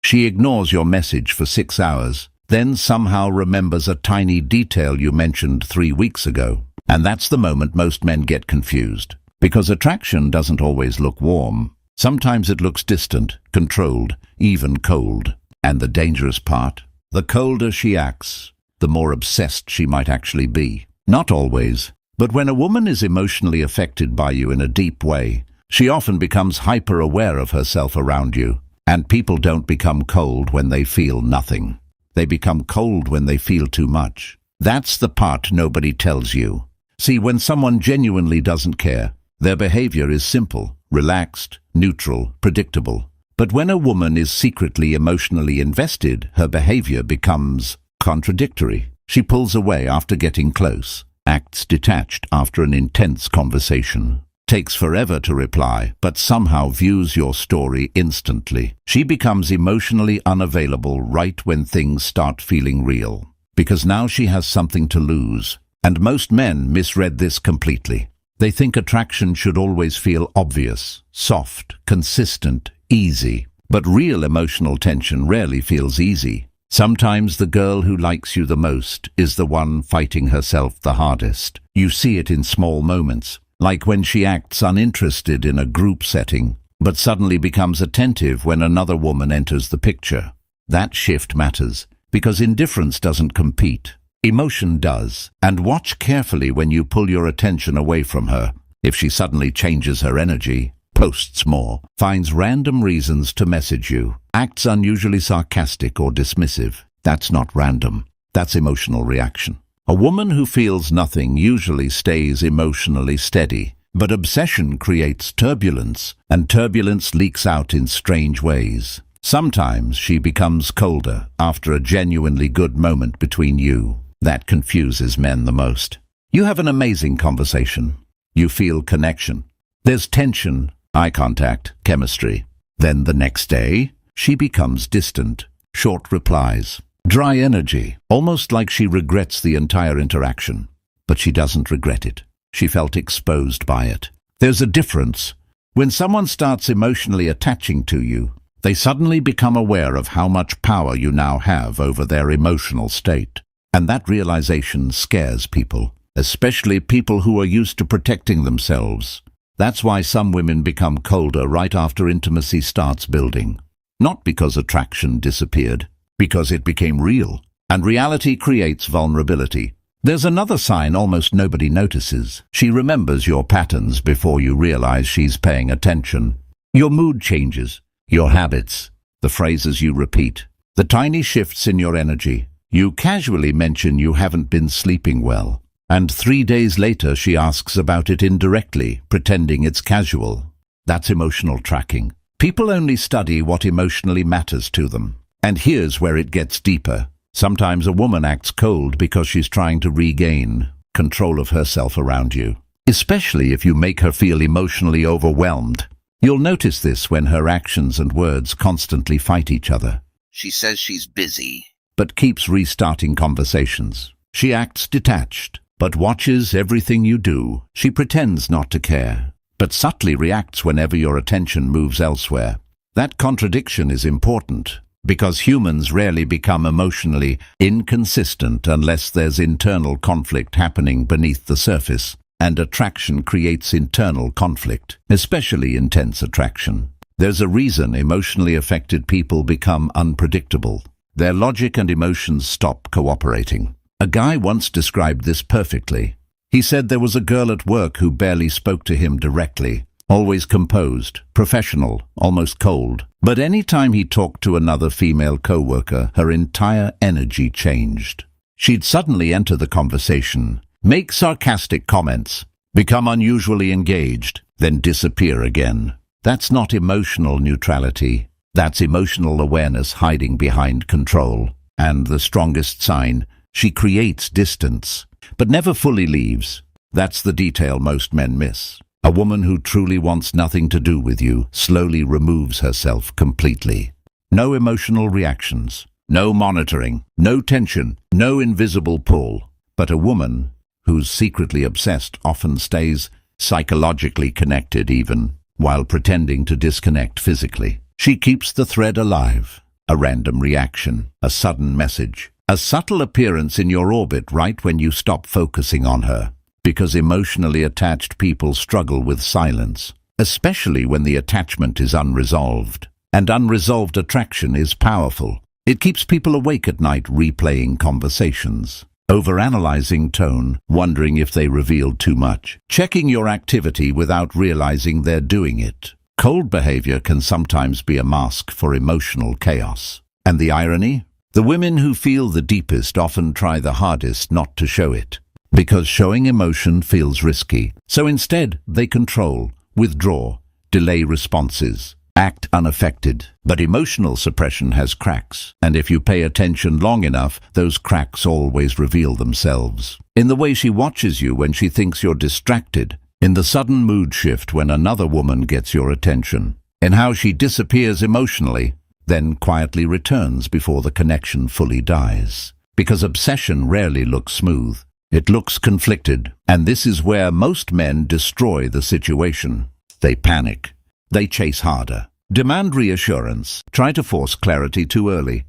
She ignores your message for 6 hours, then somehow remembers a tiny detail you mentioned 3 weeks ago. And that's the moment most men get confused. Because attraction doesn't always look warm. Sometimes it looks distant, controlled, even cold. And the dangerous part? The colder she acts, the more obsessed she might actually be. Not always, but when a woman is emotionally affected by you in a deep way, she often becomes hyper-aware of herself around you. And people don't become cold when they feel nothing. They become cold when they feel too much. That's the part nobody tells you. See, when someone genuinely doesn't care, their behavior is simple, relaxed, neutral, predictable. But when a woman is secretly emotionally invested, her behavior becomes contradictory. She pulls away after getting close, acts detached after an intense conversation, takes forever to reply, but somehow views your story instantly. She becomes emotionally unavailable right when things start feeling real, because now she has something to lose. And most men misread this completely. They think attraction should always feel obvious, soft, consistent, easy. But real emotional tension rarely feels easy. Sometimes the girl who likes you the most is the one fighting herself the hardest. You see it in small moments, like when she acts uninterested in a group setting, but suddenly becomes attentive when another woman enters the picture. That shift matters, because indifference doesn't compete. Emotion does. And watch carefully when you pull your attention away from her. If she suddenly changes her energy, posts more, finds random reasons to message you, acts unusually sarcastic or dismissive, that's not random. That's emotional reaction. A woman who feels nothing usually stays emotionally steady, but obsession creates turbulence, and turbulence leaks out in strange ways. Sometimes she becomes colder after a genuinely good moment between you. That confuses men the most. You have an amazing conversation. You feel connection. There's tension, eye contact, chemistry. Then the next day, she becomes distant, short replies, dry energy, almost like she regrets the entire interaction. But she doesn't regret it. She felt exposed by it. There's a difference. When someone starts emotionally attaching to you, they suddenly become aware of how much power you now have over their emotional state. And that realization scares people, especially people who are used to protecting themselves. That's why some women become colder right after intimacy starts building. Not because attraction disappeared, because it became real. And reality creates vulnerability. There's another sign almost nobody notices. She remembers your patterns before you realize she's paying attention. Your mood changes, your habits, the phrases you repeat, the tiny shifts in your energy. You casually mention you haven't been sleeping well, and 3 days later she asks about it indirectly, pretending it's casual. That's emotional tracking. People only study what emotionally matters to them. And here's where it gets deeper. Sometimes a woman acts cold because she's trying to regain control of herself around you, especially if you make her feel emotionally overwhelmed. You'll notice this when her actions and words constantly fight each other. She says she's busy, but keeps restarting conversations. She acts detached, but watches everything you do. She pretends not to care, but subtly reacts whenever your attention moves elsewhere. That contradiction is important, because humans rarely become emotionally inconsistent unless there's internal conflict happening beneath the surface. And attraction creates internal conflict, especially intense attraction. There's a reason emotionally affected people become unpredictable. Their logic and emotions stop cooperating. A guy once described this perfectly. He said there was a girl at work who barely spoke to him directly, always composed, professional, almost cold. But any time he talked to another female coworker, her entire energy changed. She'd suddenly enter the conversation, make sarcastic comments, become unusually engaged, then disappear again. That's not emotional neutrality. That's emotional awareness hiding behind control. And the strongest sign, she creates distance, but never fully leaves. That's the detail most men miss. A woman who truly wants nothing to do with you slowly removes herself completely. No emotional reactions, no monitoring, no tension, no invisible pull. But a woman who's secretly obsessed often stays psychologically connected even while pretending to disconnect physically. She keeps the thread alive, a random reaction, a sudden message, a subtle appearance in your orbit right when you stop focusing on her. Because emotionally attached people struggle with silence, especially when the attachment is unresolved. And unresolved attraction is powerful. It keeps people awake at night replaying conversations, overanalyzing tone, wondering if they revealed too much, checking your activity without realizing they're doing it. Cold behavior can sometimes be a mask for emotional chaos. And the irony? The women who feel the deepest often try the hardest not to show it, because showing emotion feels risky. So instead, they control, withdraw, delay responses, act unaffected. But emotional suppression has cracks, and if you pay attention long enough, those cracks always reveal themselves. In the way she watches you when she thinks you're distracted, in the sudden mood shift when another woman gets your attention, in how she disappears emotionally, then quietly returns before the connection fully dies. Because obsession rarely looks smooth. It looks conflicted, and this is where most men destroy the situation. They panic. They chase harder, demand reassurance, try to force clarity too early,